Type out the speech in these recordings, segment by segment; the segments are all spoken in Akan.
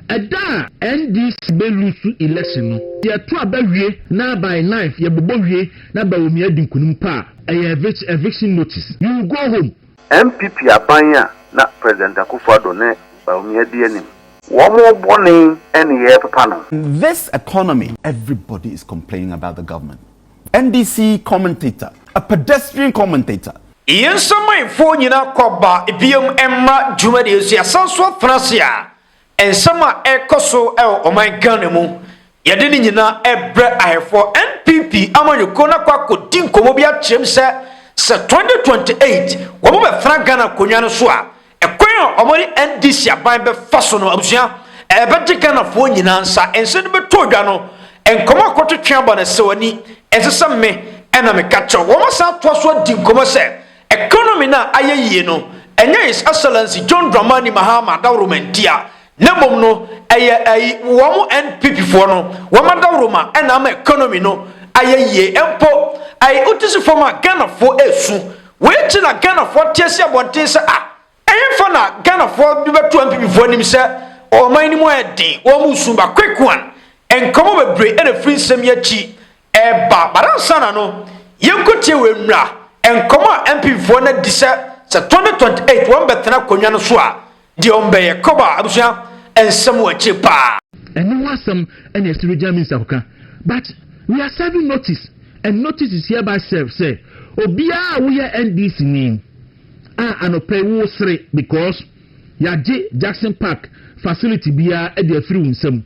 Eda NDC be lose election no. Ye to abawie na by 9 ye bobowie na Bawumia dinkunum pa eviction notice. You go home. NPP abanya na President Akufo-Addo ne Bawumia di anim. Womo boni ene ye papa no. This economy, everybody is complaining about the government. NDC commentator, a pedestrian commentator. Yensama ifo nyina koba ebiom emma jumadi usia sanso francia ensama ekoso oman Ghana mu yede ni nyina ebre ahefo NPP amanyoko na kwako dinkomo bia chem se 2028 wo mo be fra Ghana konwa no so a ekwan omori NDC aban be faso no abusia ebe Ghana fo nyina nsa ense no beto dwa no enkomo akototwe aba na sewani ensesa me ena me kacho wo mo sa to so dinkomo se economy na ayeye no enye His Excellency John Mahama dawromantia nemom no wo NPP fo no wo ma dawroma ena ma economy no ayeye empo utisi forma Ghana fo esu we chi na Ghana fo tiesi abonte se enye fo na Ghana fo bi beto NPP fo nim se o man ni mo edi wo mu sumba quick one enkomo bebre ena free nsem ya chi eba baransa na no yenkotie we nwra enkoma NPP for na disa 2028 won betena konwa no so a di ombe ye koba abusia ensem wachi pa eno wasam ene Sir Mustapha, but we are serving notice, and notice is hereby served say obia we NDC ni anope wo sre because ya Jackson Park facility bia e dey free unsam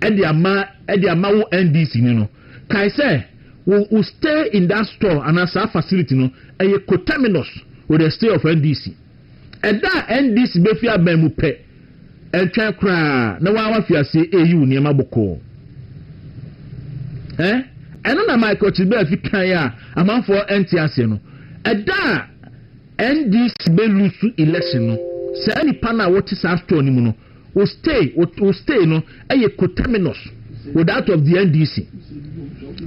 e dey ama wo NDC ni no kai say will stay in that store and as a facility no a co-terminus with the stay of NDC. And that NDC be fi abamu pe and try cry na wa fi ase EU ni maboko. And na my coach be fi kan ya amount for NTC no. And that NDC be lose election no. Say any partner what is after ni no will stay no a co-terminus with that of the NDC.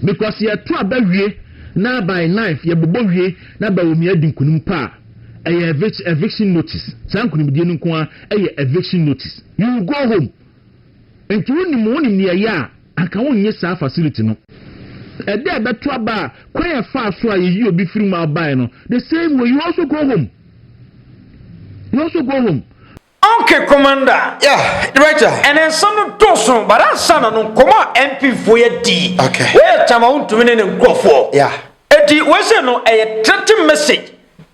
Because ye to abawie na by 9 ye bobowie na Bawumia dinkunum pa eviction notice sankunum die nko a eviction notice. You go home and you ni ne ya aka wonye sa facility no e dey beto aba kwaya fa so a ye obi firi ma buy no the same way you also go home. Okay, Commander. Yeah, Director. And then some doson, but that son no come MP for your D. Okay. Where Tamaunt to win and go for. Yeah. It was no a threatening message.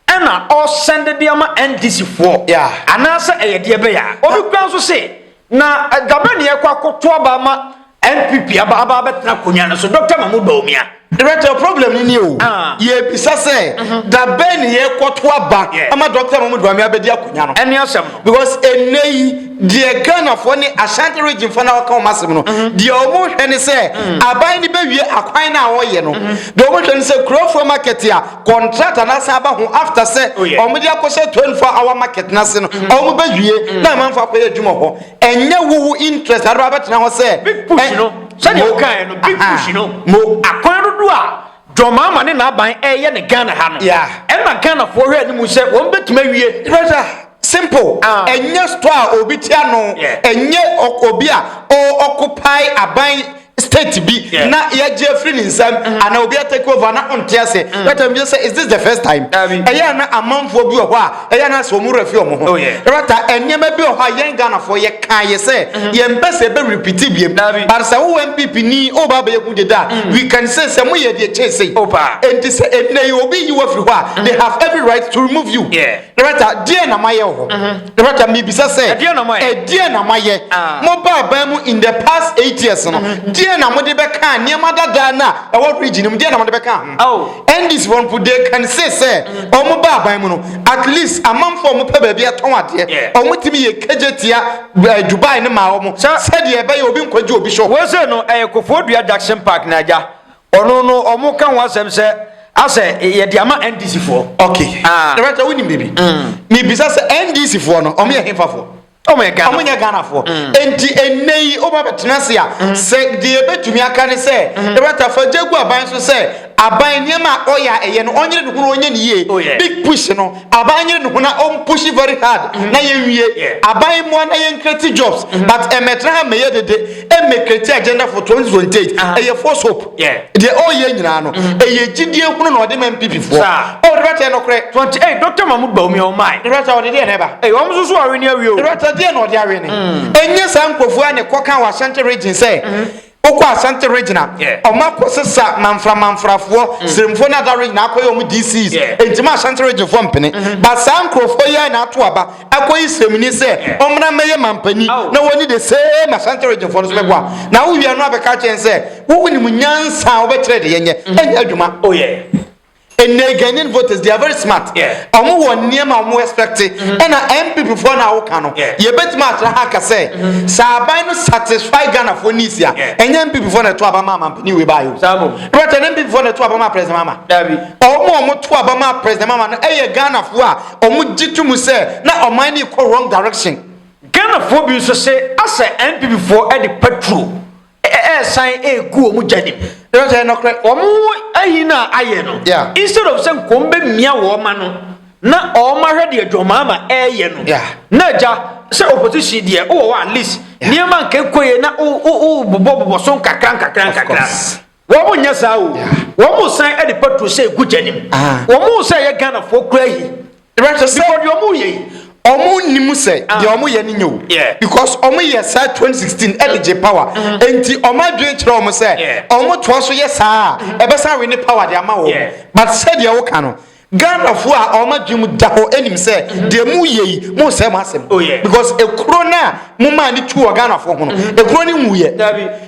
And I all send the Diama NDC for. Yeah. And answer a dear bear. All you can say. Now, a Gabania Quaco Tuabama NPP Ababa Betrakunyana, so Dr. Bawumia. Director, problem in you. Ye bisa say da ben ye kwotwa ba ama Dr. Bawumia be dia kunya no. Eni asem Because enei de Ghana for ni Ashanti region for na ka masem no. De omo hwe ni say aban ni be wie akwan na wo ye no. De omo hwe ni say Krofo market ya contract na sa ba ho after say omo dia ko say 24-hour market na se no. Omo be wie na man fa ko ye dwuma ho. Enye wo interest ara ba tena ho say big push no. Sani okan no big push no. Mo akwan John Mahama ne na ban ne Ghana ha no. Yeah. And na Ghana for hwe ni mu se won betuma wie. Simple. Enye store obi tia no. Enye obi a occupy aban state bi na ya Jeffrey Ninsam and obi take over na on tiase. Let them just say is this the first time? Eya na amanfo bi ho a eya na so mu refi omo ho. Rata enye ma bi ho a yen Ghana for ye kan ye say ye mbese be repeat biem. But say who MPP ni oba be ku da we can say mo ye de chase. And say enye obi you afri ho a they have every right to remove you. Rata die na maye ho. Rata mi bisa say die na maye. Mo ba ba mu in the past 8 years no. Na mode beka niam dada na e what region mu na mode beka and this one put they can say omo ba ban mu no at least amanfo mo pa ba bia ton ade omo timi ye kejetia Dubai ne ma omo said ye ba ye obi nkwaje obi sho we say no Kofodua Jackson Park na ja ono no omo kan wasem say ase ye diama NDC for okay right wini baby me bisa say NDC for no omo ye hemfa for Omunya Ghana for enti enei oba betenase a se de betumi aka ne se the better for jegu aban so se aban niema oya eye no onyere no onye ne ye big push no aban nyere no na on push very hard na ye wie aban mo na ye create jobs but emetra me ye dede e me create agenda for 2028 eye force hope de oye nyina no eye gidie hunu na ode MPP fo o de beta no kre 28 Dr. Mahmoud Bawumia o mai de beta ode de neba o so so awe ni awe o de beta de no de awe ni enye sankofu ane koka wa Ashanti region say okwa Ashanti regional omako sesa manfrafo siremfo na da region akoye omu DCs entima Ashanti region fo mpene but sankrofo ya na ato aba akoyi sremni se omra meye mampani na woni the same Ashanti region fo so beboa na wo wi anu abeka chen se wo woni munyansa wo betre de yenye enya adwuma and the Ghanaian voters, they are very smart. Omo won niema omo expect and MPP for na wokano. Ye bet match haka say sabai no satisfy Ghana for nisia. And MPP for na to abama mampani we buy you. Sabo. But MPP for na to abama president mama. Dabi. Omo to abama president mama na eye Ghana for a omo jitu mu say na oman ni go wrong direction. Ghana for bi so say as MPP for e the petrol. Sign a go mu jadim. Instead of saying kombe mia woman na oma hwede John Mahama no na ja say opposition there o at least niam nke koye na o bobo so kakran wo mo nya sa o wo mo san e de petrol say gu jadim wo mo say ye Ghana for kura hi because yo mo ye omo nimu say the omo ye ni nyo because omo ye say 2016 LG power enti omo adwen kire omo say omo to so ye sa e be sa we ni power de ama wo but said ye wo ka no Ghana fo a omo adwen da ho enim say de mu ye mo say mo asem because e kro na mo ma ni tu o Ghana fo ho no e kro ni mu ye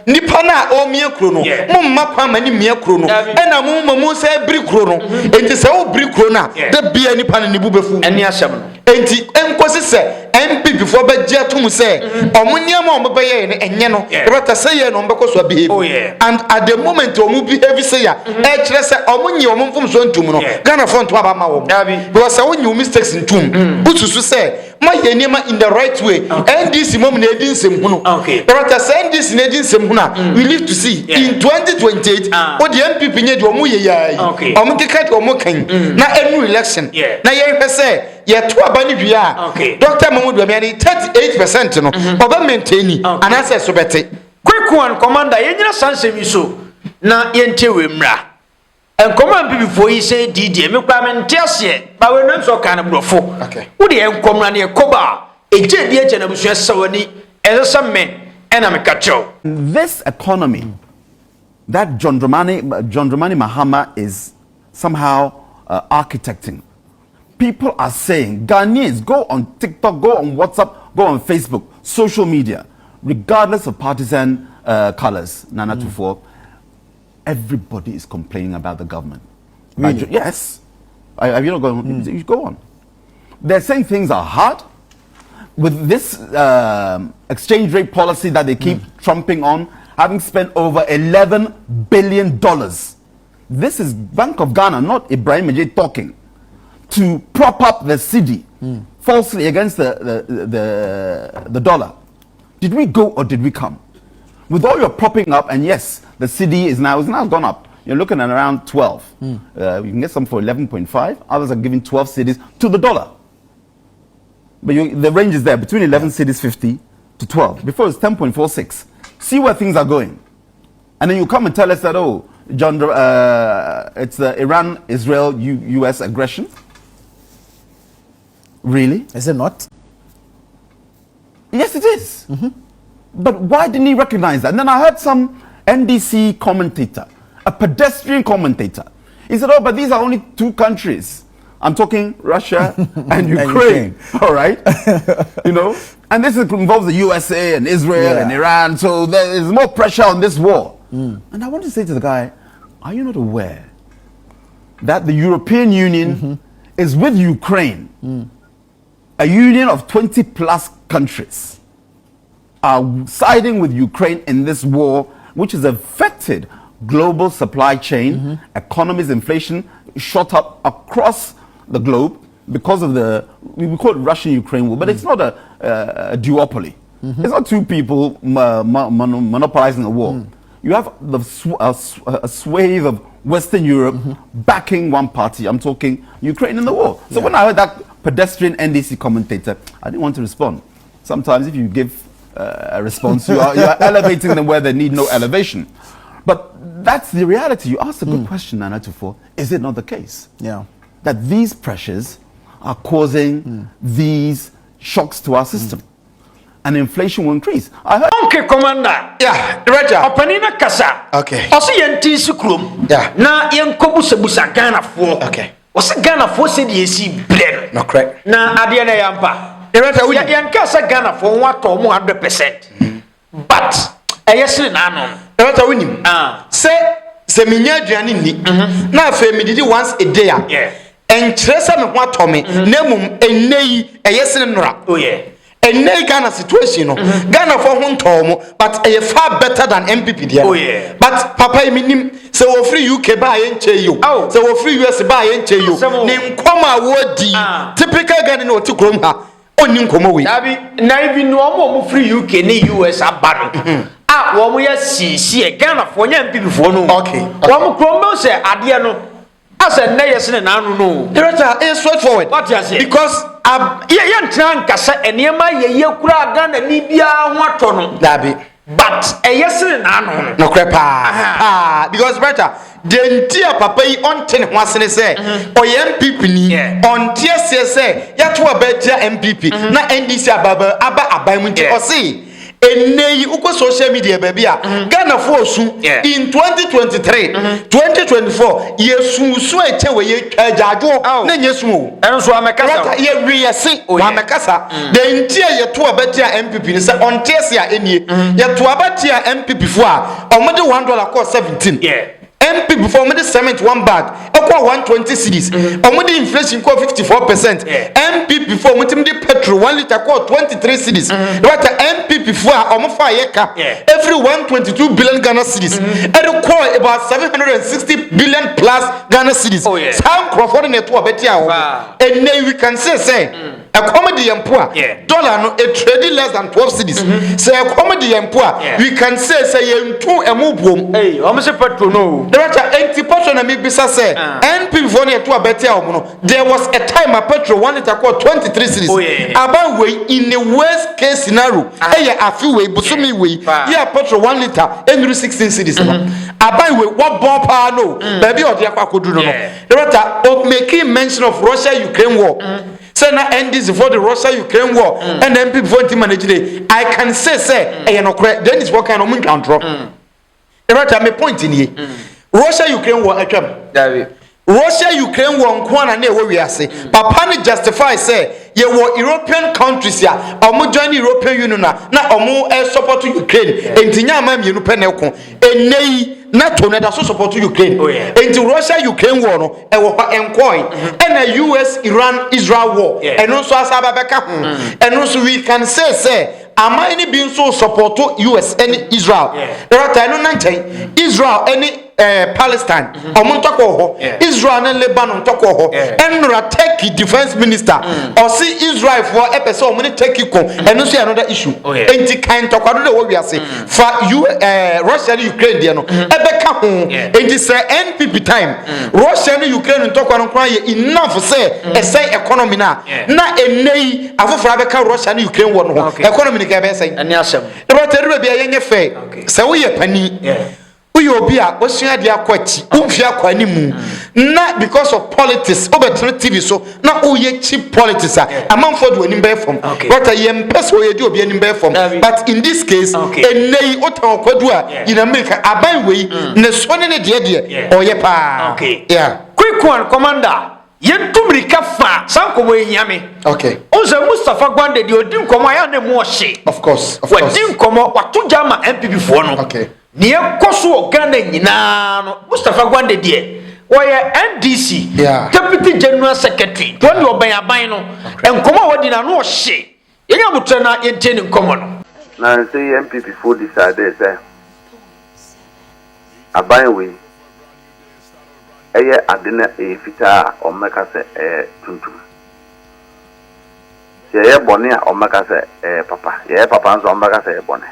nipa na o mie kro no mo mma kwa ma ni mie kro no e na mo say bri kro no enti say o bri kro na de bia nipa na ni bu befu eni asem no enti enkosi se MPP for beje to mu se omuniam ombe ye ne enye no ebata se ye no mbeko so behave and at the moment omu behave se ya e kire se omunye omumfum so ntum no Ghana front wa ba ma wo because wonye mistakes ntum utusu se ma ye niema in the right way NDC mom na edi nsem hu no ebata se NDC na edi nsem hu na we live to see in 2028 o the MPP nye de omu ye yai omu keka de omu kan na enu election na ye hwe se ye to abani bia Dr. Mahmoud Bawumia 38% no oba maintain anase so bete quick one commander ye nyina sansemi so na ye ntewe mra en command people for yi say DD me kwa me ntiase ba we no so kan brofo wo de en komra na ye koba eje die eche na busua sawani esesame ena me kacho. This economy that John Mahama is somehow architecting. People are saying, Ghanaians, go on TikTok, go on WhatsApp, go on Facebook, social media, regardless of partisan colors, Nana Tufo, everybody is complaining about the government. Really? Yes. Have you not gone? You go on. They're saying things are hard. With this exchange rate policy that they keep trumping on, having spent over $11 billion. This is Bank of Ghana, not Ibrahim Majid talking. To prop up the cedi falsely against the dollar. Did we go or did we come? With all your propping up, and yes, the cedi is now gone up. You're looking at around 12. You can get some for 11.5. Others are giving 12 cedis to the dollar. But the range is there between 11 cedis 50 to 12. Before it's 10.46. See where things are going, and then you come and tell us that John, it's the Iran-Israel-US aggression. Really? Is it not? Yes, it is. But why didn't he recognize that? And then I heard some NDC commentator, a pedestrian commentator. He said, but these are only two countries. I'm talking Russia and Ukraine. All right? And this involves the USA and Israel and Iran. So there is more pressure on this war. And I want to say to the guy, are you not aware that the European Union is with Ukraine? A union of 20 plus countries are siding with Ukraine in this war, which has affected global supply chain, economies, inflation shot up across the globe because of we call it Russian-Ukraine war, but it's not a duopoly. It's not two people monopolizing a war. You have a swathe of Western Europe backing one party. I'm talking Ukraine in the war. So when I heard that pedestrian NDC commentator, I didn't want to respond. Sometimes if you give a response, you are elevating them where they need no elevation. But that's the reality. You asked a good question, Nana Tufo. Is it not the case? Yeah. That these pressures are causing these shocks to our system? And inflation will increase. I heard. Okay, Commander. Yeah, Director. Opanina Kasa. Okay. Also, yenti sukrum. Yeah. Na yenkobu sebusa Ghana for. Okay. Also, Ghana for said yesi blend. No correct. Na adiana yampa. Director, we yankasa Ghana for 100%. But ayesiri na anon. Director, we nim. Say minya aduane ni. Na afa mi didi once a day. Yeah. Entresa me ho atome. Na mum enei ayesiri nora. Oh yeah. And Ghana situation, no. Ghana for one but a far better than NPP there. Oh yeah. But Papa minim so we free UK buy and you. Oh. So we free US buy and you. Nim koma wodi. Typical Ghana no to krom ha. Onim koma we. Dabi na even no mo free UK ni US abano. Ah, wo mo ya si Ghana for nya NPP for no. Okay. Wo mo krom no say ade no. As a na yes na anu no. Director, it's straightforward. What you say? Because yɛntran kasa enema yeye kura Ghana ni bia ho atono Dabi. But eyesere na ano no crepa. Because brother, the entire papa yi on ten ho asene say oye MPP ni on tie say ya to abetia MPP na NDC aba aban mu nti o say enei uko social media baby a Ghana for su in 2023 2024 yesusu eche we ye twajajo na nyesu o enso amekasa ye wiese wa amekasa the ntia ye to abetia MPP ni say on tie se a enie ye to abetia MPP fo a omode $1 cost 17 MP before me cement one bag equal 120 cedis. Omudi inflation call 54%. MP before me petrol 1 liter call 23 cedis. What MP before omofa yeka every 122 billion Ghana cedis. And call about 760 billion plus Ghana cedis. Some Crawford network betia. And then we can say a comedy and poor dollar no a trading less than 12 cedis. Say a comedy and poor we can say two a move boom. Hey, almost a petrol no. There was 80% of me bisa say NPP for near to a better almono. There was a time a petrol 1 liter called 23 cities. About way in the worst case scenario. Hey, a few way, but some way. Yeah, petrol 1 liter and 16 cities. About way what bomb power no. Baby or the aqua could do no. There was making mention of Russia-Ukraine war. Say na NDC for the Russia-Ukraine war and NPP for to manage it. I can say no correct. Then is what kind of moon control. There was a point in here. Russia-Ukraine war Russia-Ukraine war nkwana na ewo wiase papa ni justify say ye wo European countries ya omo join European Union na omo support Ukraine entinya ma mienu pene ko enei NATO na da so support Ukraine enti Russia-Ukraine war no ewo pa enkoi na US Iran Israel war eno so asaba beka ho eno so we can say am I any being so support US and Israel there are no nanchen Israel any Palestine omuntoko ho Israel and Lebanon toko ho enra Turkey defense minister or see Israel for episode omuni Turkey ko eno so another issue enti kan toko do we ase for you Russia and Ukraine there no ebeka ho enti say NPP time Russia and Ukraine toko no kran ye enough say say economy na enei afofra beka Russia and Ukraine war no economy ni ka be say ani asem the battery be yenye fe say we pani Uyobia, Osia dia kwachi, Ufia kwanimu. Not because of politics, over TV so, not uye cheap politics. A man for doing in from. But I am person you do be in from. But in this case, a nay otan kwadua in America, a byway, Nesone dear, or yepa. Okay. Yeah. Quick one, Commander. Yentumri kafa sanko we yami. Okay. Oze Mustapha Gwande di odim komo ya ne mo hye. Of course. Odim komo watu jama MPP fo no. Okay. Ni ekoso Ghana nyina no Mustapha Gwande die oye NDC Deputy General Secretary to ni oban aban no enkomo wodi na no hye yenya mutra na yente ni nkomo no na say MPP for decide say aban we eye adena fita o meka se tuntum ye bone a o meka se papa ye papa nso o meka se bone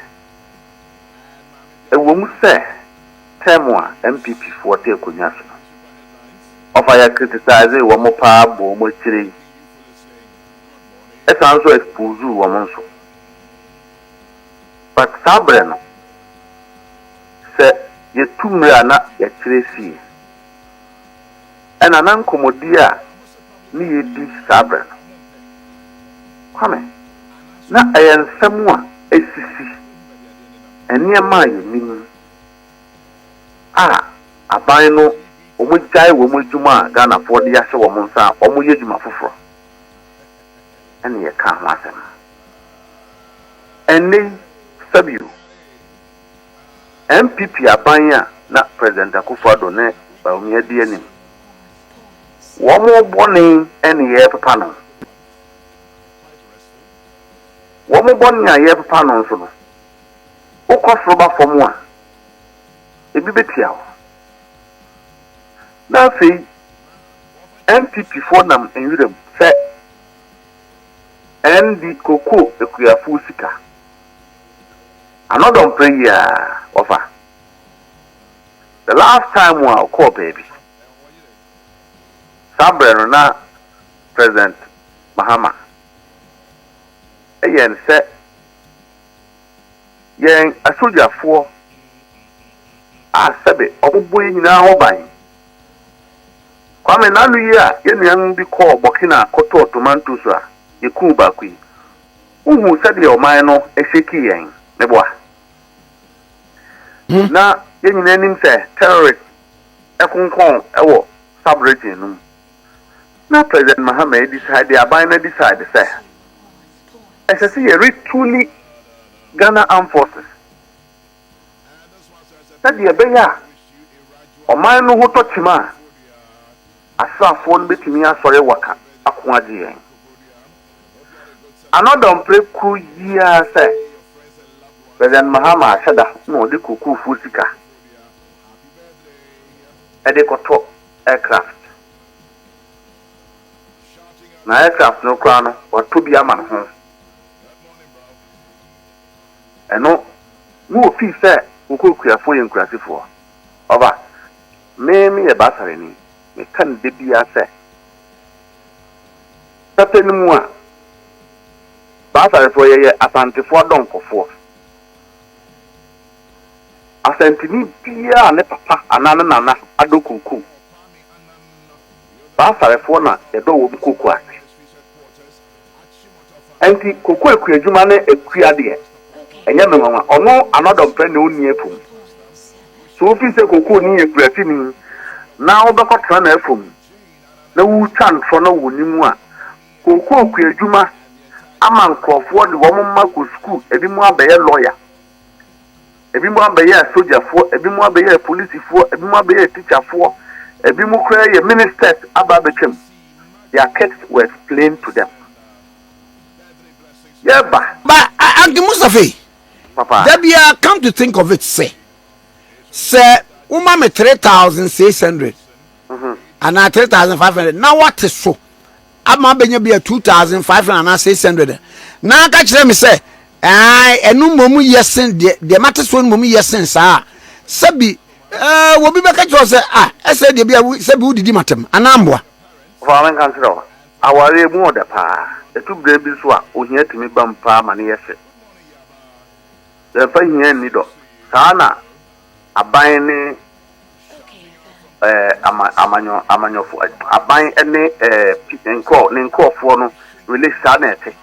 ewo mu se term a MPP for take kunya so offer ya criticize wo mo pa bo mo chire e san so expose wo mo so but sabre no se ye tumra na ya chire si ena nan komodi a ni ye di sabre no kwame na ayensam a esisi eniema ye nim aban no omo jai wo mo djuma Ghana for de yahye wo mo nsa omo ye djuma foforo ene ye ka ho asem ene sabiu MPP aban ya na President Akufo-Addo ne Bawumia di anim wo mo boni ene ye papa no wo mo boni ya ye papa no so no ukofro ba fom a ebi betia wo na sei NPP for nam enwirem se ND koko ekuyafu sika another prayer offer the last time we call baby sabre na President Mahama eyen se yen asojafo sebe obubo nyina ho ban kwame nanu yi a yenuan bi call Burkina koto tomato so a yeku bakui uhu sebe o man no eheki yen neboa na yenyina nim se terrorist ekonkon ewo subregion no na President Mahama decide aban na decide say SSC ye truly Ghana Armed Forces that the beya o man no hoto tima asafo no betimi asore waka akoaje yen another play ku year say President Mahama ashada no de kuku fusika ede koto aircraft na aircraft no kwa no wato bi ama ho eno mu ofi se ukokuyafo yenkurasifo oba me ye basare ni me kan de bia se tapenimu a basare fo ye asantifo donkofo asantini bia ne papa anana nana adokuku basare fo na edo wo kuku ase enti koku ekuyadwuma ne ekuyade enya me mama ono another friend oni efum so fi se koku ni ekurati ni na obekotra na efum na wu chan fo na wonimu a koku ekuyadwuma ama nkrofo de wo mma ko school ebi mu abeye lawyer ebi mu abeye soldier fo ebi mu abeye police fo ebi mu abeye teacher fo ebi mu kra ye ministers aba betwem their kids were explained to them yeah ba Mustapha papa Dabia, come to think of it, say me 3,600 and now 3,500. Now what is so? I'm be a 2,500 and 600. Now catch them say, and no momu yesin the matters one momu yesin sa sabi will be back at say I said the be sabu di matem anambwa. Farming consider our more the pa the two babies were here to me bumpa money yes. The fine nido sana abayne amanyo fo aban ene nko fo no release sana ete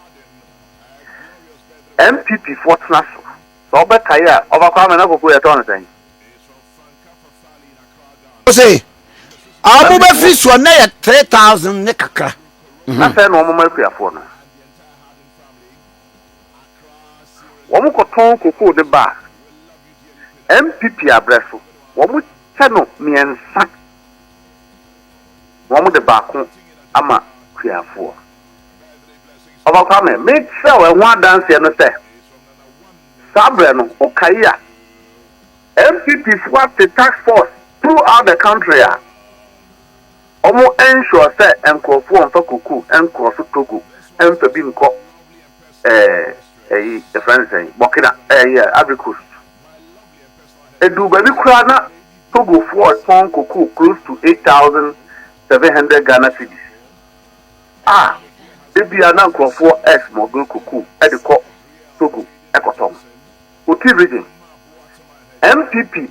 MPP for tnaso so obekaya obakwa me na kokko ye ton sen say abu be fi so na ye 3,000 ne kakra na se no mo makuya fo no womu koton kokko de ba MPP abreso womu chano miensa womu de ba ko ama kuafo obakwa me make sure we wan dance no say sabre no okaya MPP swat the task force throughout the country omo ensure say enkofo onfa kokko enkofo togo emfa bi nko the friends say Burkina Ivory Coast edu baby kura na Togo for cocoa close to 8,700 Ghana cedis. Maybe an uncle for Asem cocoa at the court Togo Ecotom. Oti region. NPP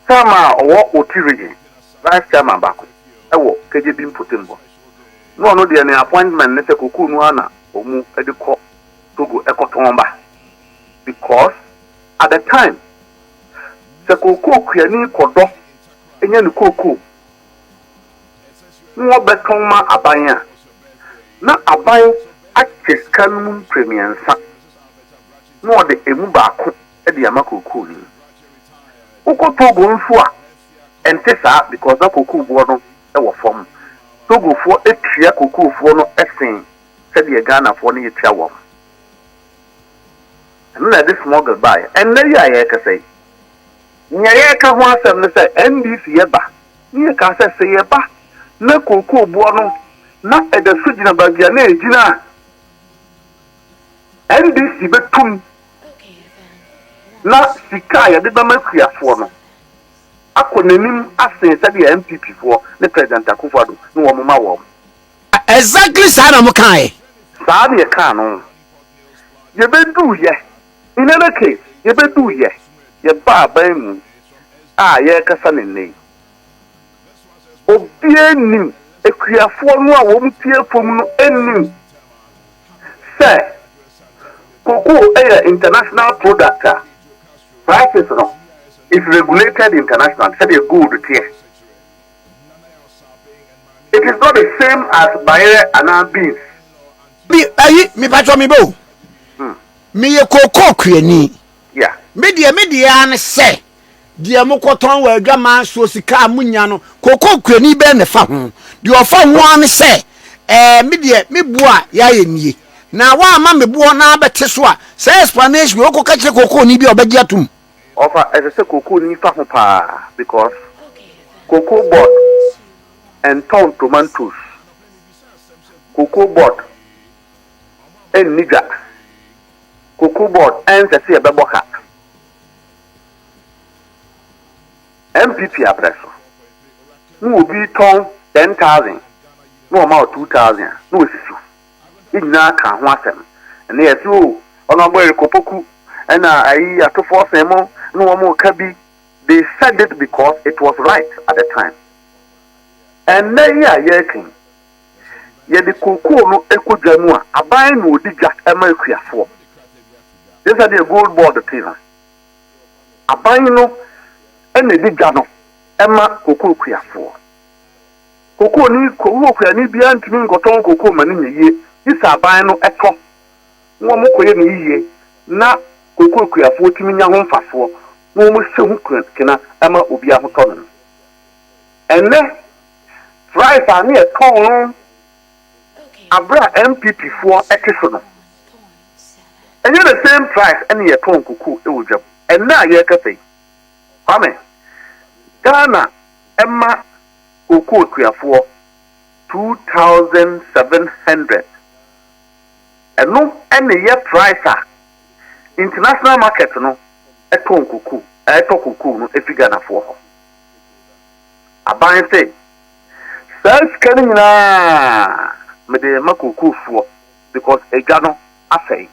Sama or Oti region. Vice Chairman Bako. KJB Putimbo. No, the appointment Nete Kuku Nuana Omu at the court Togo Ecotomba. Because at the time, the Koko Kiani Kodo, and Yan Koko. No Betoma Abaya. Na Abaya Actis Canum Premium Sa. No the Emuba at the Amako Kuni. Oko Togo Nfua and Tessa because the Koko Bono ever form. Togo for a tria Koko for no essay, said the Ghana for the Chawam. And let this small goodbye. And then I say, Nyaka wants them to say, NDC Yeba, Nika says, Yeba, no Koko Bono, not at the Sujina Bagiane, Gina. NDC Betum, not Sikaya, the Bamakia for no. I couldn't name Asem said the NPP for the President Akufado, no Mama. Exactly, Sana Mokai. Sadia Kano. You better do, yes. In any case, you better do, yes. Your barber, yeah, Cassanin. Oh, dear new, a clear form won't appear from any. Sir, cocoa air international product. Prices no. It's regulated international, said a good tier. It is not the same as buyer and our beans. Me patro me bo. Me ye cocoa creani. Yeah. Media and say, dear Mokoton where Gama so sika munyano, cocoa creani ben the phone. You are from one say, media, me bois, ye. Now, why mammy boa now but Teswa, say explanation, we will catch a cocoa nibi or begiatum. Offer as a cocoa ni fa because cocoa bought and town tomatoes, cocoa bought and nigger, cocoa bought and the sea baboka. MPP apresso. No be town 10,000, no amount 2,000, no issue. In na can Asem, and there's you on a boy copoku, and I to force them no more kabi. They said it because it was right at the time. And now you are yerking. Yet the cocoa no echo jamua, a buying no digger America for. These are the gold board the thing. A buying no and the digger no Emma cocoa for. Cocoa ni beyond me got on cocoa man in a year. This are buying no echo. No more ye na cocoa for 40 million fast for. No more so can Emma Ubia Hoton. And then price are near town. Abra MPP for exceptional. And you're the same price any a ton cuckoo job. And now you're cafe. Amen. Ghana Emma Cuckoo for 2,700. And no any year price international market no a ton cuckoo, a cuckoo no if you Ghana for her. A buying say, Self canning na me de makuku for because a gano assay.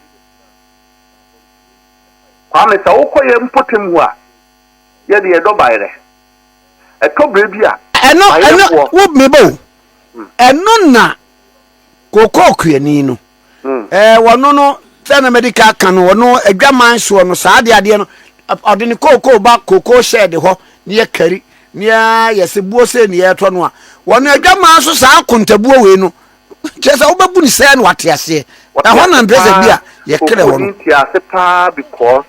Kwame sa ukoye mpotem wa ye de do bayre. E to brebia. Eno wo me bo. Eno na koko kuani no. Wono no tena medical kan wono adwaman so no saa de no odene koko ba koko shed ho ne ye kari nia yesebuo se ne yeto no a wono adwaman so saa kontabuo we no chesa obabu ni se no atiase na ho na mpese bia ye kire wono because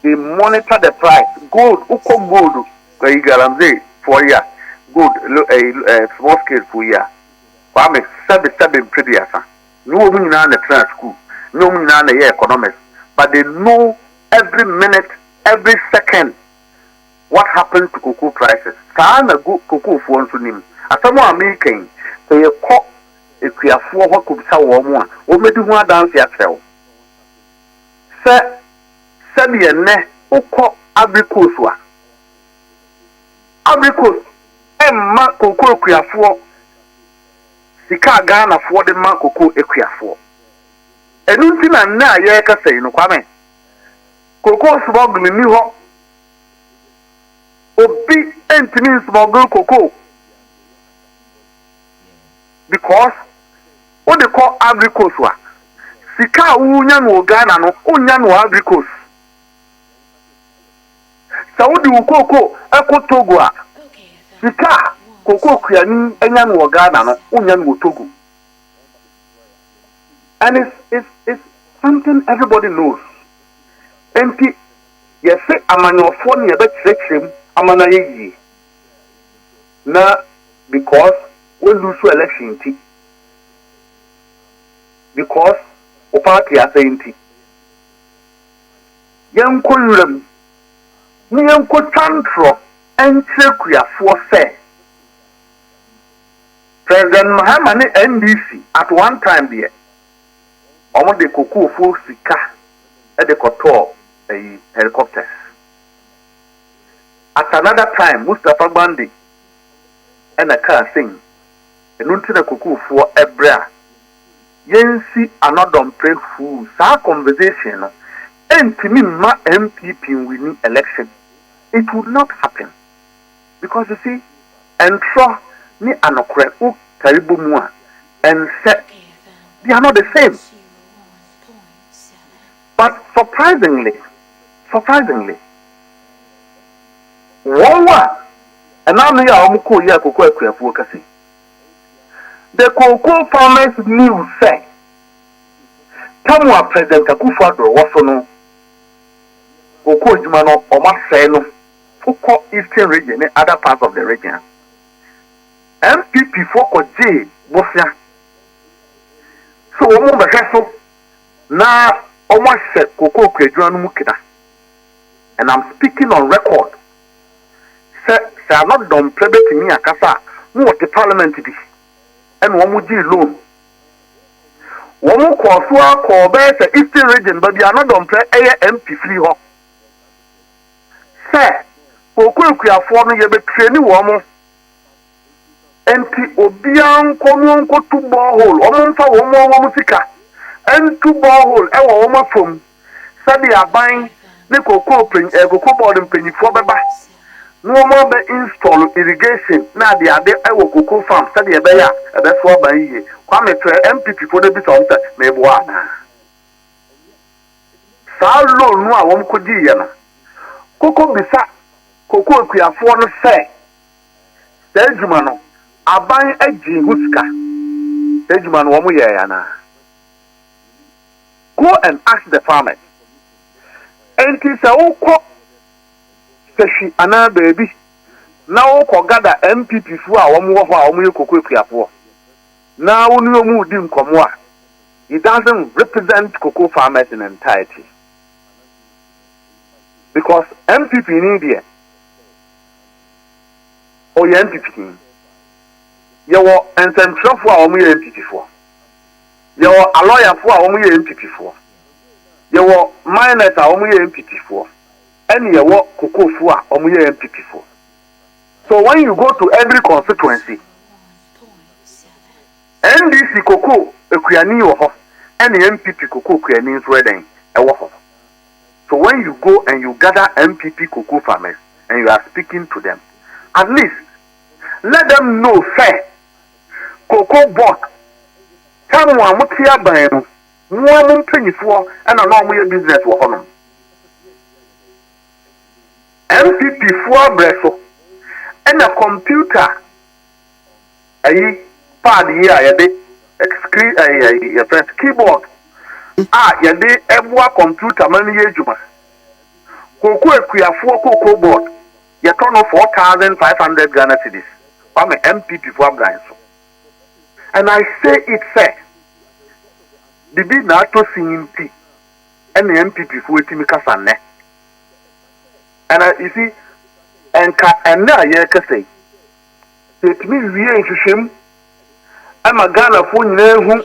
they monitor the price gold uko gold kwa igaramze for ya gold small scale for ya kwame 7 prediasa no mu nyina na trans school no mu nyina na economics but they know every minute every second what happened to cocoa prices kana cocoa for nso nim asamo american say ko ekuafo ho ko bisa wo mu a o medi hu adanse atrɛw se bi ene ukọ agricos wa Abricos emma cocoa ekuafo sika Ghana for the man cocoa ekuafo enu nti na ye ka sei no kwame cocoa smuggle ni ho obi entimi smuggle cocoa because what they call Abricos wa sika unya no Ghana no unya no Abricos Saudi ukoko eko Togo a sika koko kuani enya no Ghana no unya no Togo and it's something everybody knows enti yes amanyofo ne be chechem amana yeyi na because we lose election ti because o party asenti yanko yuram ni yanko tantro enchekuafo say President Mahama ne NDC at one time there omo de kokofo sika e de koto helicopters at another time Mustapha Bandi and a car sing enunti na kokofo ebra yensi another pray full sa conversation entimi ma NPP winning election it would not happen because you see entro ni anokre u karibu mu a and set they are not the same but surprisingly wawa ananu ya omuko ya kokko akuafuo kasi the cocoa farmers knew say Tamwa President Akufo-Addo was no cocoa juma no omasay no for Eastern region and other parts of the region. NPP for J Bosia. So omo beheso na omasay cocoa kejua no mukida. And I'm speaking on record. Say I'm not done private me akasa mo the parliament bi. And one ji loan. One call the Eastern region, but they are not on play MP free hop. Sir, Okuya forming a training woman. Enti Obian Common go to borehole, almost a woman musica, and two borehole, a woman from Sadia are buying the cocoa print, a cocoa board and penny for the bass. No more be install irrigation. Now they are there. I will cocoa farm. Study a bear. That's what by here. Come to MPP for the bit on that. Maybe one. Sao low no one could do yana. Cocoa bisa. Cocoa kuya for no say. Dejumano. I buy a G huska. Dejuman womu yana. Go and ask the farmers. And it's a Seshi ana baby now ko gada MPP fu a wo mo ho a wo yekoko kuafo na wo ni omu di nkomo a it doesn't represent cocoa farmers in entirety because MPP ni there o ye MPP ye wo ensentrofo a wo ye MPP fo ye wo lawyer fo a wo ye MPP fo ye wo miners a wo ye MPP fo and you walk cocoa for MPP for. So when you go to every constituency, NDC cocoa Ekuani or and MPP cocoa Kuani is ready a walk. So when you go and you gather MPP cocoa farmers and you are speaking to them, at least let them know say cocoa bought. Tell me what you are buying. One penny for and a normal business for honor. MPP for breso and a computer pad here a press keyboard yade ebwa computer mani ejuma koko ekuafo koko board you turn off 4,500 Ghana cedis I'm MPP for branso and I say it say the bid na to singing tea and the MPP for etimi kasane. And you see, and now you can say, it means we ain't him. I'm a Ghana for you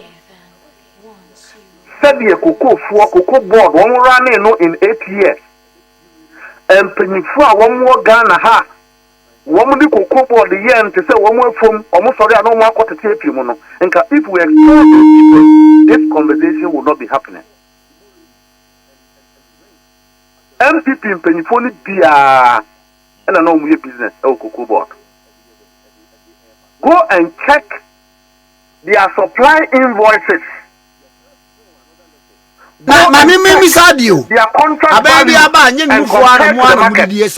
said the cocoa board one running in 8 years. And penny for one more Ghana ha woman the cocoa board the yen to say one more from almost sorry I don't want to take you mono. And if we expose these people, this conversation will not be happening. NPP in Penifoni be and I know we business cocoa board. Go and check their supply invoices. Mami sadio. Their contract value and compared to the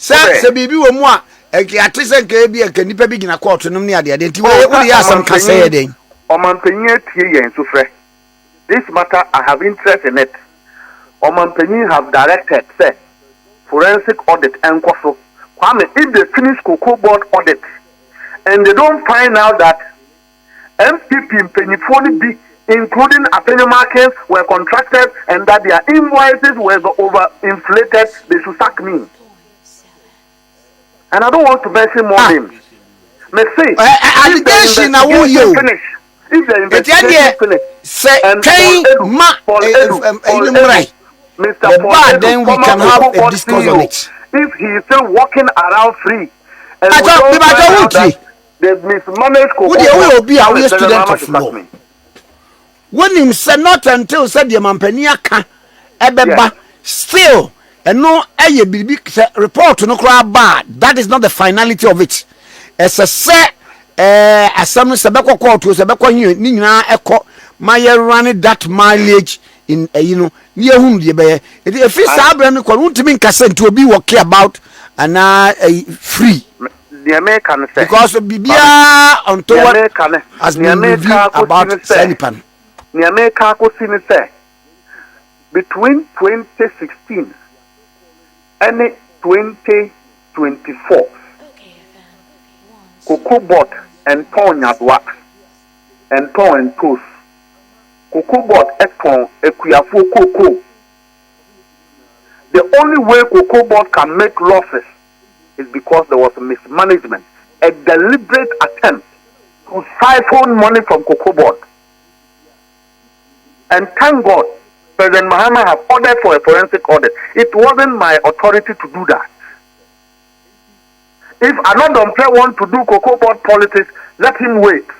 se bibi wo mu a atise nka bi nka nipa bi gina court no ne ade enti we dey asam ka say den omanpanyin tie yen so frɛ. This matter I have interest in it. Omanpanyin have directed say forensic audit enkoso kwame if they finish cocoa board audit and they don't find out that MPP Penifoni B including Apenyamake were contracted and that their invoices were overinflated, they should sack me. And I don't want to mention more names. Me say, allegation na wo you. If the investigation finish, say and Mr. Then we can have a discourse on it. If he is still walking around free, and I don't they mismanaged we student of law. When him said not until said the mampania can ebeba still and no report no crowd bad. That is not the finality of it. As a set Asem sebeko court to sebeko ni nyina ekọ my running that mileage in near whom the be if it's abra no ko ntimi nkase to be work about and free the American say because bibia on to what has been revealed about Senipan. The America ko sini say between 2016 and 2024 cocoa board and ton yadwa and ton and toast cocoa board ekon ekuyafo cocoa. The only way cocoa board can make losses is because there was mismanagement, a deliberate attempt to siphon money from cocoa board. And thank God, President Mahama has ordered for a forensic audit. It wasn't my authority to do that. If another player want to do cocoa board politics, let him wait.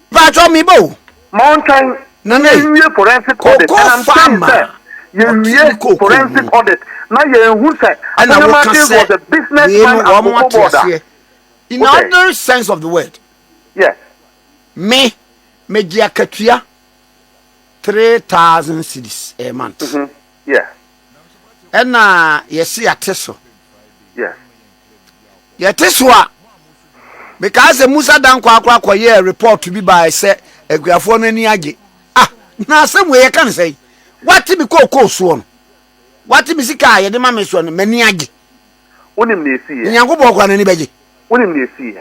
But me bo. Mountain forensic audit. And I'm saying that you forensic audit. Now you who said was a businessman and cocoa boarder. In other sense of the word. Yes. Me Katua 3,000 cedis a month. Mm-hmm. Yeah. And you see a teso. Yes. Yeah, teswa. Because the Musa dan kwa year report to be by say a grafon any age. Ah, now some way I can say. What to be called swan? What to be sika ya de mama swan many age. Unim ne see. Nyango bokwa anybody. Unim ne see.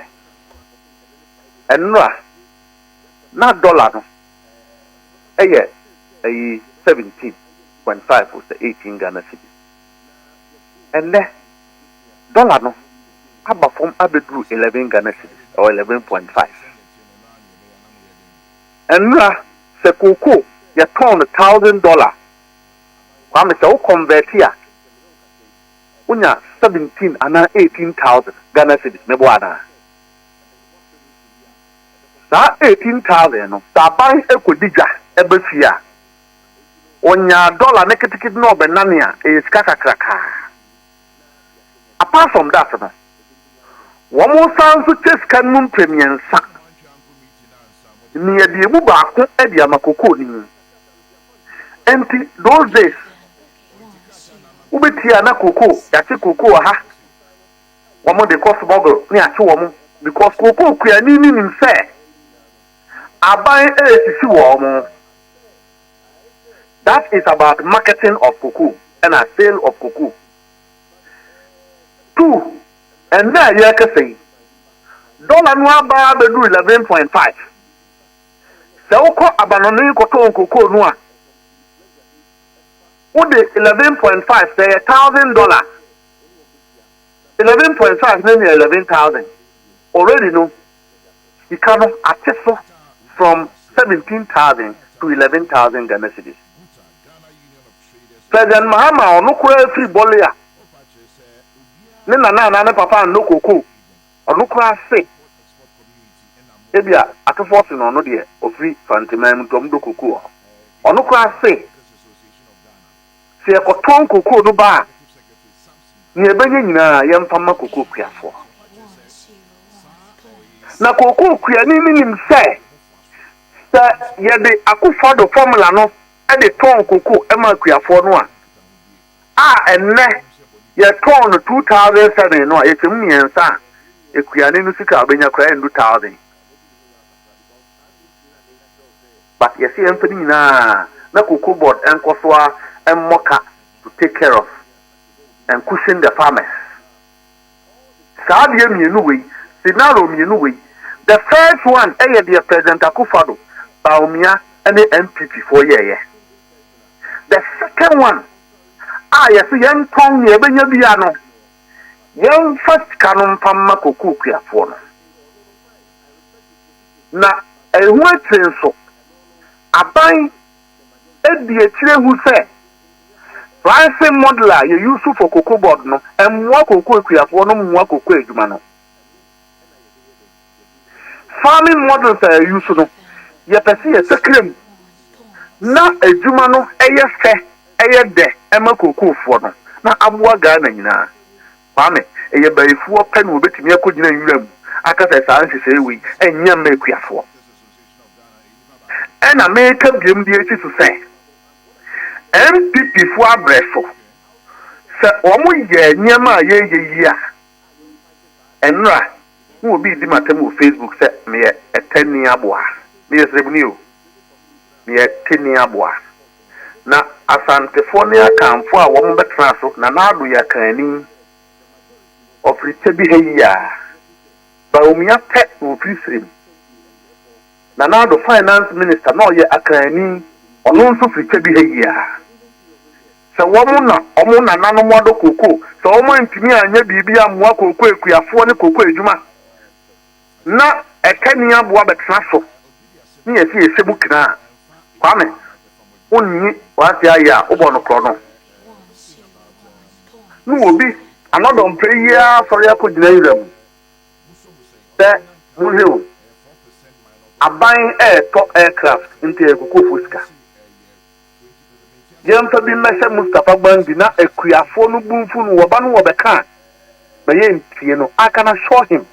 And na dollar no. 17.5 was the 18 Ghana cedis. And then dollar no aba from abedru 11 Ghana cedis or 11.5. And now se cocoa you turn $1,000. Kwame se convert here. Unya 17 and 18,000 Ghana cedis me boana. Sa 18,000 no sa ban ekodija ebefia onya dollar neketikit no benania e skaka kraka. Apart from that no one more sound to chase cannon premium sa near the mu baako e dia makoko ni enti those days ubetia na koko yache koko ha one de cost bubble ni ache wo because koko kua ni say aban esisi wo. That is about marketing of cocoa and a sale of cocoa. 2, and now you can say dollar no ba be do 11.5. So ko abanoni ko to cocoa no a wo de 11.5 say $1,000. 11.5 mean 11,000. Already no. You cannot attest from 17,000 to 11,000 Ghana cedis. President Mahama no kura free bolia. ne nana ne papa no koko ono kura se ebia atofo se no no de ofri fanteman mtom do koko ono kura se se ekoton koko do ba ni ebenye nyina yemfa ma koko kuafo na koko kua ni minim se yede akufo do formula no e de ton koko e ma kuafo no a enne ye ton 2007 no ye tem miensa ekuane no sika obenya kra endu 1000 but ye see emfani na koko board enkosoa emmoka to take care of and cushion the farmers. Sadia mienu we, Sinaro mienu we. The first one, the President Akufado, Bawumia, and the NPP for ye. The second one, yes, young Tom Yebenyano, young first canon from Makokukia for. Now, a word so, a bind, the who said, Pricing modeler you use for cocoa board no and more cocoa for no more cocoa ejuma. Farming models are used no. You perceive a secret. Na ejuma no eye de ema cocoa for no. Na abua Ghana nyina. Kwame eye bayifu pen wo betimi akogina nwuram. Aka se sanse se wi enya mekuafo. Ena make dem die ti to say NPP for abreso se omo ye nyama ye yi a enra wo bi di matam Facebook se me etani aboa me yesrebuni o me etani aboa na asante fo ne akanfo a wo mo betra so na ado ya kani ofrite bi heyi a Bawumia pe wo prisrim na ado finance minister no ye akani ono nso frite bi heyi a se omo na nanu modo koko se omo ntimi anya bibi amwa koko ekuafo ne koko ejuma na ekani aboa betra so ni esi esebu kina Kwame onni wati aya obono kro no nu obi another prayer sorry akogina iram se muheu aban top aircraft into ekoko fuska Yemfa bi mesha Mustapha bandi na ekuafo no bumfu no woba no wobeka na yentie no I can assure him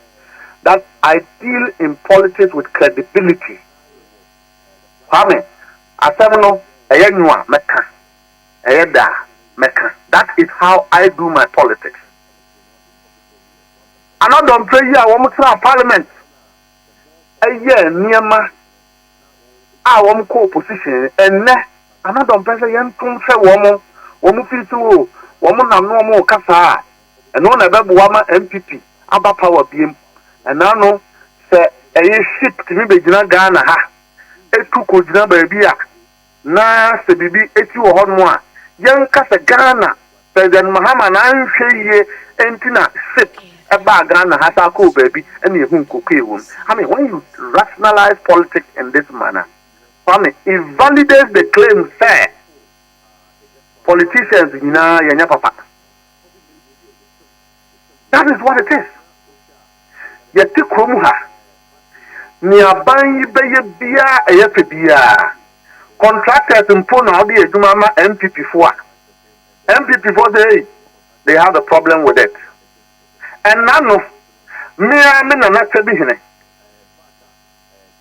that I deal in politics with credibility. Kwame Asem no eyenwa meka eyeda meka. That is how I do my politics. Another prayer wo mutra parliament eye niema a wo mko opposition enne another person yan tum fe wo mo feel so wo mo na no mo kasa eno na bebu wa ma NPP aba power biem ena no se eye ship timi be gina Ghana ha etu ko gina ba bia na se bibi eti wo ho no a yan kasa Ghana President Mahama na nhweye entina ship eba Ghana ha sa ko ba bi ene ehun kokwe wo. I mean, when you rationalize politics in this manner, it validates the claim say politicians yanya papa. That is what it is. Yeti kromuha ni aban beye bia eyefe bia contractors mpo na odi eduma ma NPP for they have a problem with it. And nano me na na tabi hene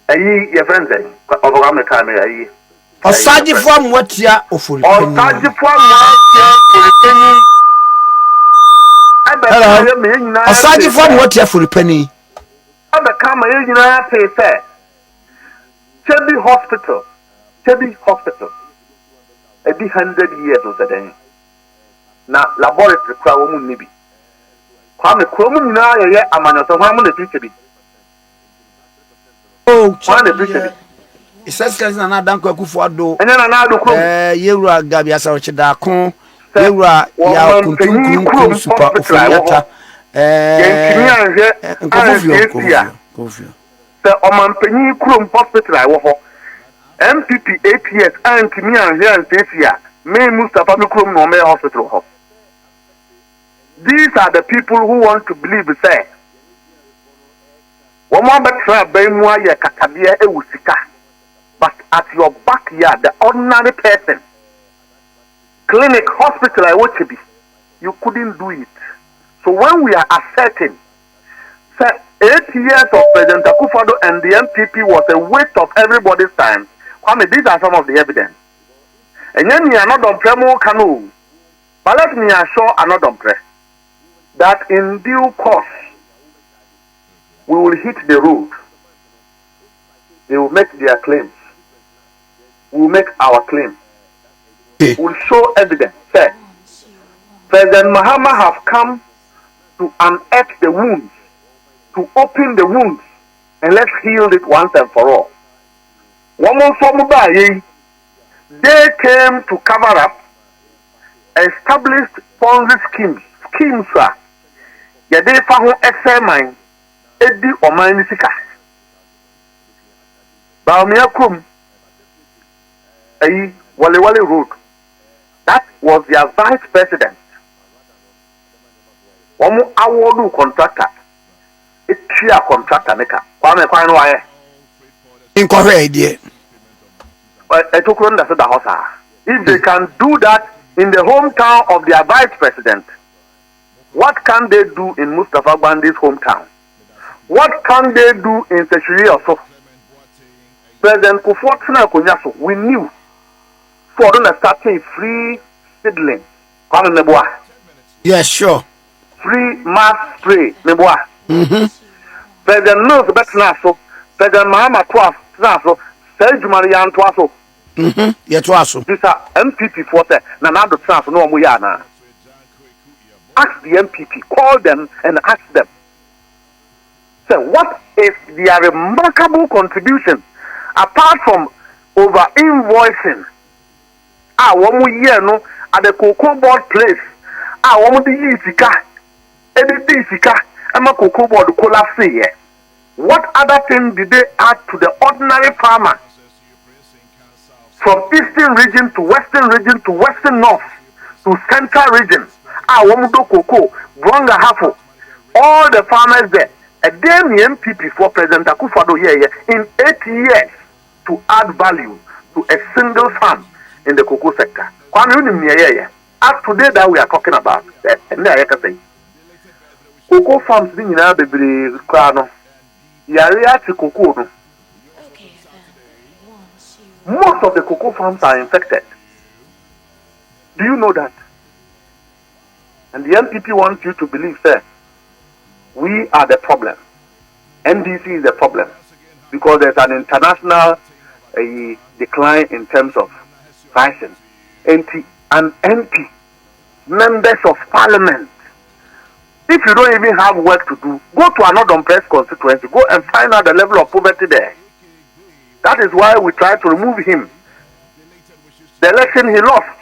ayi your friends over am time ayi osaji fo amwatia ofuripeni osaji fo amwatia ofuripeni osaji fo amwatia ofuripeni aba kama ye nyina pe se Chebi hospital ebi 100 years o saden na laboratory kwa wo mu nibi kwame kromu nyina ye amanyoso ho amu na Chebi Essentially na danko akufo ado enya na ado krom yewura gabi asawo chida kon yewura ya kuntum super ofiyata yentimi anhwe kofio se omanpanyi krom hospital awo ho MPP APS antimi anhwe antefia me Mustapha me krom no me hospital ho these are the people who want to believe, say, but at your backyard, the ordinary person, clinic, hospital, I want to be, you couldn't do it. So when we are asserting that 8 years of President Akufo-Addo and the NPP was a waste of everybody's time, I mean, these are some of the evidence. And then we are not on premo canoe, but let me assure another press that in due course we will hit the road. They will make their claims. We will make our claim. We will show evidence. Say, President Mahama have come to unearth the wounds, to open the wounds, and let's heal it once and for all. They came to cover up established Ponzi schemes. Yade fa ho Asem edi oman sika. Bawumia krom Wale Road. That was their vice president. Omo awodu contractor. Etia contractor neka. Kwame kwan no aye. Incorrect idea. If they can do that in the hometown of their vice president, what can they do in Mustapha Gbandi's hometown? What can they do in Seshiri also? President Kufuor, we knew for them starting free seedling. Yes, sure. Free mass spray. President knows better so. President Mahama Twaso, Serge Marian Twaso. Yet also. These are NPP for the Nanado Trans no Muyana. Ask the NPP, call them and ask them. So what is their remarkable contribution apart from over invoicing? One more year no at the cocoa board place. One more the Isika, anything Isika, and my cocoa board collapse here. What other thing did they add to the ordinary farmer? From eastern region to western north to central region. Womudo Koko, Bronga Hafo, all the farmers there. A damn MPP for President Akufo-Addo in 8 years to add value to a single farm in the cocoa sector. As today that we are talking about, cocoa farms being now the crano. Most of the cocoa farms are infected. Do you know that? And the NPP wants you to believe, sir, we are the problem. NDC is the problem. Because there's an international decline in terms of pricing. And NP, members of parliament, if you don't even have work to do, go to another press constituency, go and find out the level of poverty there. That is why we tried to remove him. The election he lost.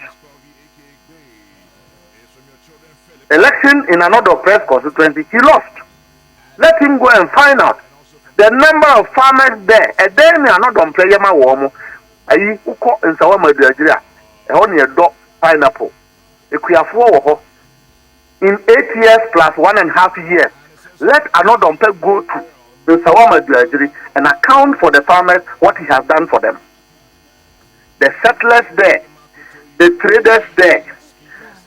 Election in another press constituency, he lost. Let him go and find out the number of farmers there. And then another player ma womo. Ayi uko nsawa Nigeria. Eho ne do pineapple. Ekuafo wo in 8 years plus 1.5 years. Let another player go to nsawa Nigeria and account for the farmers what he has done for them. The settlers there, the traders there,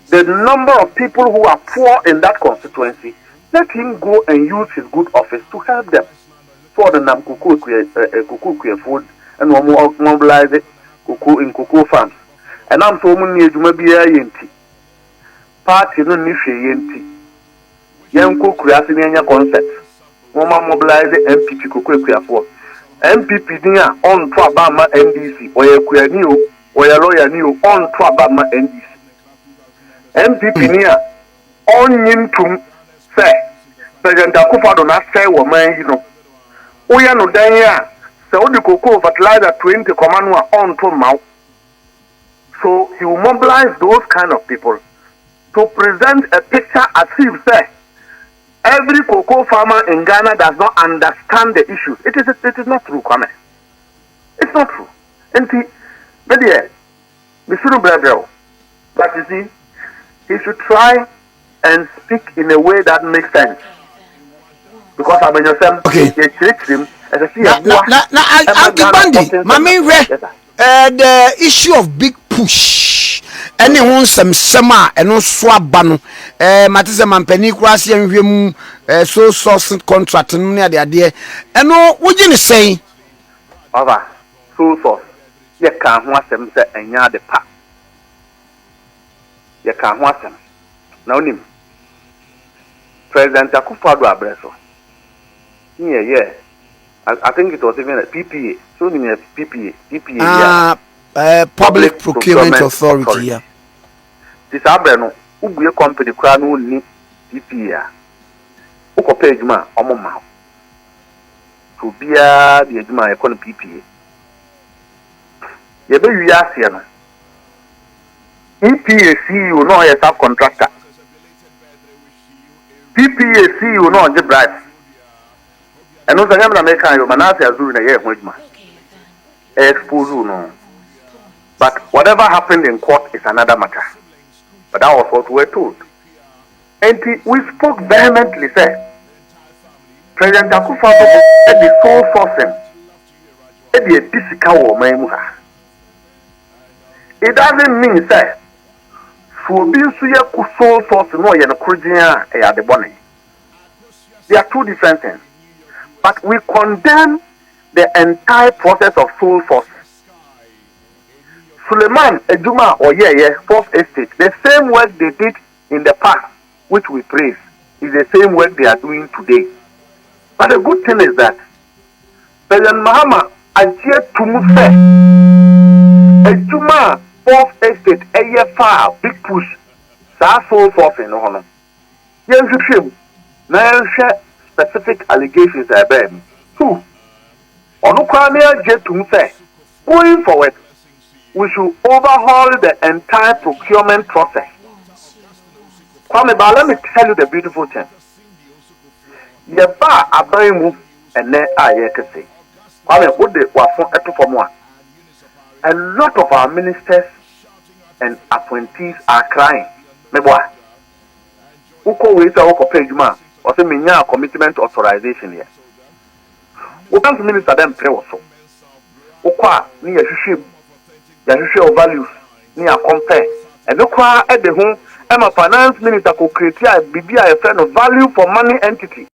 the number of people who are poor in that constituency, let him go and use his good office to help them. For the Kuku food and mobilize it in cocoa farms. And I'm so many yenti. Party no nishi yenti. Yanko Kuasinia concept. Mama mobilize MPP Kuku for MPP near on to Abama NDC or a new or a lawyer new on to Abama NDC. MPP near on him to say President Akufo-Addo not say woman, you know. We are no danya. So the cocoa fertilizer 20 command on to mouth. So he will mobilize those kind of people to present a picture as if say every cocoa farmer in Ghana does not understand the issues. It is not true, Kwame. It's not true. And see, but you see, he should try and speak in a way that makes sense. Because I'm in yourself, okay. The issue of big push. Anyone some summer and no swabano. Matisa Mampeni Krasi and Vim so source contract near the idea. And no, what you say? Baba, so source. You can't want them say and ya the pack. You can't want them. Now, him. President Akufo-Addo Abreso. Yeah. I think it was even a PPA. So in a PPA. Public Procurement Authority. Yeah. This Abreno, who be a company crown who need PPA. Who pay Juma Omoma. To be the Juma economy PPA. You be you ask him. PPA CEO no a subcontractor. PPA CEO no the bribe. And also, I'm American, you manage as doing a year with my expose no. But whatever happened in court is another matter. But that was what we were told. And we spoke vehemently, said President Akufo-Addo said the sole sourcing, said the physical woman. It doesn't mean, sir, for being so sole sourcing, no, you're not the bonnet. They are two different things. But we condemn the entire process of sole source. Suleiman, Ejuma, or Fourth Estate, the same work they did in the past, which we praise, is the same work they are doing today. But the good thing is that President Mahama adhered to Musa. Ejuma, Fourth Estate, AFR, big push, Sa sole sourcing, no. Specific allegations are there. Two, going forward, we should overhaul the entire procurement process. Kwame, but let me tell you the beautiful thing. Yeba abayimu ene ayekese. Kwame, what they were for more. A lot of our ministers and appointees are crying. Meboa. Uko weza uko pejuma. Or say minya commitment authorization here. We can't minister them pray also. Ukwa ni yahwehwem. Yahwehwe values ni a compare. And ukwa e de ho e ma finance minister ko create a bibia a friend of value for money entity.